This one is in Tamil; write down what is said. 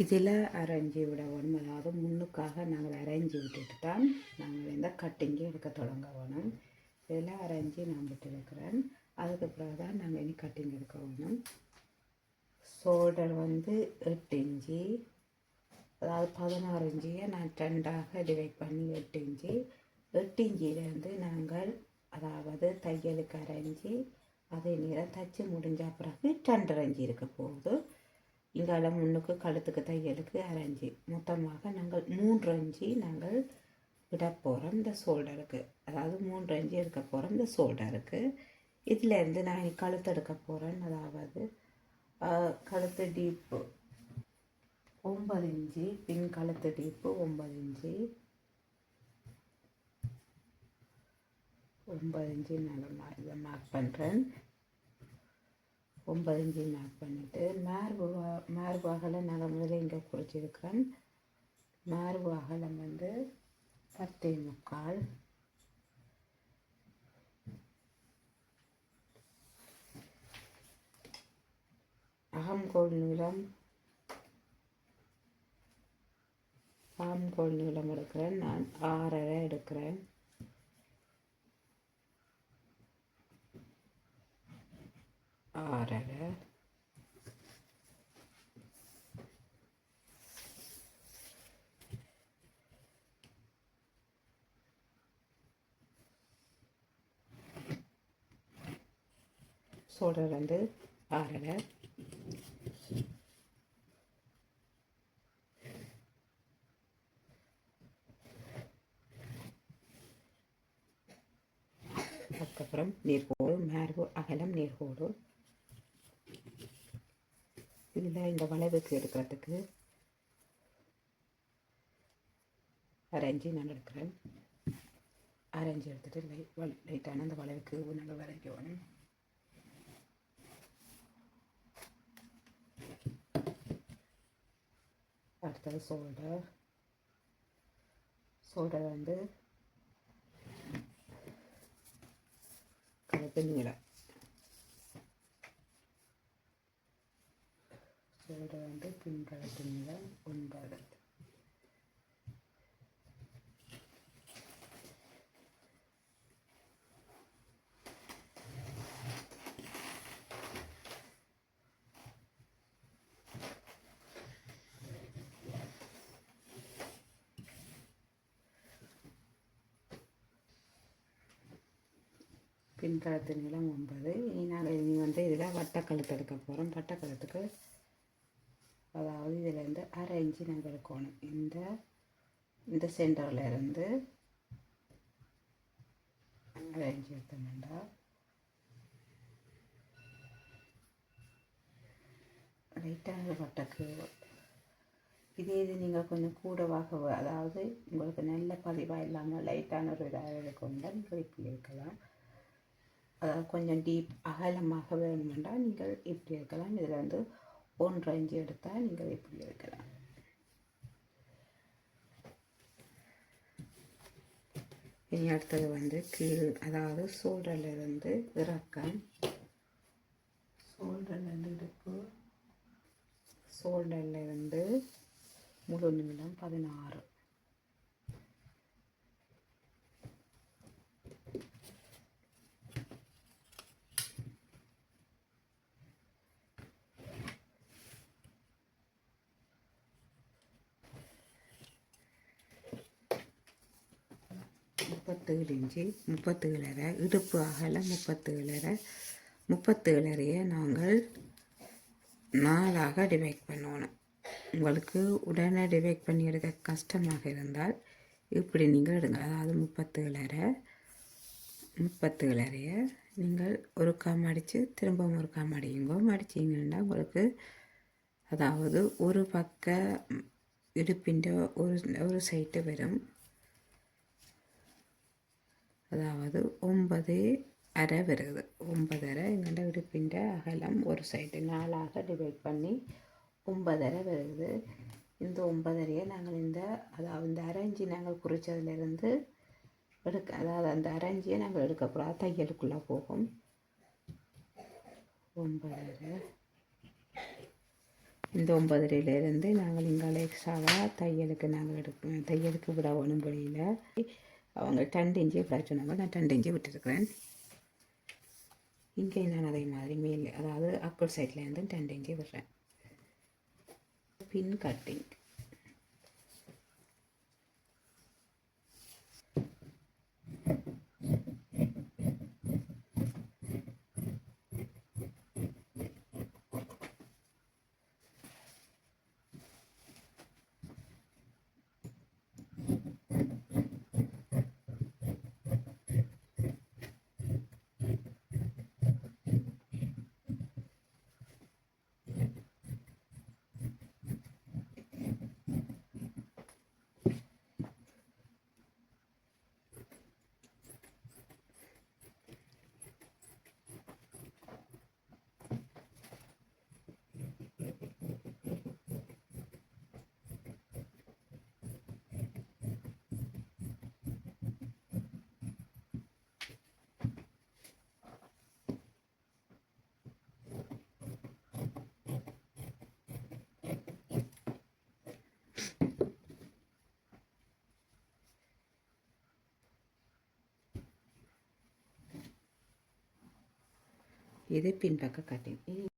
இதில் அரைஞ்சி விட வேணும். அதாவது முன்னுக்காக நாங்கள் அரைஞ்சி விட்டுட்டு தான் நாங்கள் இந்த கட்டிங்கி எடுக்க தொடங்க வேணும். இதில் அரைஞ்சி நான் விட்டுருக்கிறேன். அதுக்கு பிறகு தான் நாங்கள் இனி கட்டிங் எடுக்க வேணும். ஷோல்டர் 8 இன்ச்சு, அதாவது 16 இன்ச்சியை நான் 2ஆக டிவைட் பண்ணி 8 இன்ச்சு. 8 இன்ச்சிலேருந்து நாங்கள் அதாவது தையலுக்கு அரைஞ்சி அதே நேரம் தச்சு முடிஞ்ச பிறகு 2.5 இன்ச்சு இருக்க போகுது. இங்கால முன்னுக்கு கழுத்துக்கு தையலுக்கு அரைஞ்சி மொத்தமாக நாங்கள் 3 இன்ச்சு நாங்கள் விட போகிறோம் இந்த ஷோல்டருக்கு. அதாவது 3 இன்ச்சு எடுக்க போகிறோம் இந்த ஷோல்டருக்கு. இதிலேருந்து நான் கழுத்து எடுக்க போகிறேன். அதாவது கழுத்து டீப்பு 9 இன்ச்சு, பின் கழுத்து டீப்பு 9 இன்ச்சு. 9 இன்ச்சு நான் இதை மார்க் பண்ணுறேன். 9 இன்ச்சு மார்க் பண்ணிவிட்டு மார்பு அகலம் நான் முதல்ல இங்கே குறிச்சிருக்கிறேன். மார்பு அகலம் 10.25. அகம்கோல் நீளம் எடுக்கிறேன். நான் 6.5 எடுக்கிறேன். 6.5. ஷோல்டர் 6.5. அதுக்கப்புறம் நேர்கோடு, மார்பு அகலம் நேர்கோடு. இதில் இந்த வளைவுக்கு எடுக்கிறதுக்கு அரைஞ்சி நான் எடுக்கிறேன். அரைஞ்சி எடுத்துகிட்டு லைட்டான அந்த வளைவுக்கு நாங்கள் வரைக்கணும். அடுத்தது ஷோல்டர் கழுத்து நீளம். ஷோல்டர் பின் கழுத்து நீளம் 9. பின் கழுத்து நீளம் 9. நாங்கள் இதில் வட்டக்கழுத்து எடுக்க போகிறோம். வட்டக்கழுத்துக்கு அதாவது இதிலேருந்து 1/2 இன்ச்சு நாங்கள் எடுக்கணும். இந்த சென்டரில் இருந்து 1/2 இன்ச்சு எடுத்தோம்னா லைட்டாக வட்டக்கு இது நீங்கள் கொஞ்சம் கூடவாக, அதாவது உங்களுக்கு நல்ல பதிவாக இல்லாமல் லைட்டான ஒரு இதாக எடுக்கணும்னா நீங்கள் இப்படி இருக்கலாம். அதாவது கொஞ்சம் டீப் அகலமாக வேணுமென்றால் நீங்கள் இப்படி இருக்கலாம். இதில் 1.5 இன்ச்சு எடுத்தால் நீங்கள் இப்படி இருக்கலாம். இனி அடுத்தது கீழ், அதாவது ஷோல்டர்லேருந்து இறக்கம். ஷோல்டர்லேருந்து இடுப்பு, ஷோல்டர்லேருந்து முழு நீளம் 16. இன்ச்சு 37.5. இடுப்பு அகலம் 37.5. 37.5 நாங்கள் 4ஆக டிவைட் பண்ணணும். உங்களுக்கு உடனே டிவைட் பண்ணி எடுக்க கஷ்டமாக இருந்தால் இப்படி நீங்கள் எடுங்க. அதாவது 37.5 நீங்கள் ஒரு காம் அடித்து திரும்பவும் ஒரு காம் அடியுங்க. அடிச்சிங்கன்னா உங்களுக்கு அதாவது ஒரு பக்க இடுப்பின் ஒரு சைட்டு வரும். அதாவது 9.5 வருது. 9.5 எங்கள்ட இடுப்பின் அகலம் ஒரு சைடு 4ஆக டிவைட் பண்ணி 9.5 வருது. இந்த 9.5 நாங்கள் அதாவது இந்த அரைஞ்சி நாங்கள் குறித்ததுலேருந்து அதாவது அந்த அரைஞ்சியை நாங்கள் எடுக்கக்கூடாது, தையலுக்குள்ளே போகும். 9.5 இந்த 9.5லேருந்து நாங்கள் இங்கால எக்ஸ்ட்ராவாக தையலுக்கு நாங்கள் தையலுக்கு விட வேணும் வெளியில். அவங்க 2 இன்ச்சு விட சொன்னாங்க, நான் 2 இன்ச்சு விட்டுருக்குறேன். இங்கே நான் அதே மாதிரி மேல் அதாவது அக்கல் சைட்லேருந்து 2 இன்ச்சு விடுறேன். பின் கட்டிங் இது பின்பக்க கட்டிங்.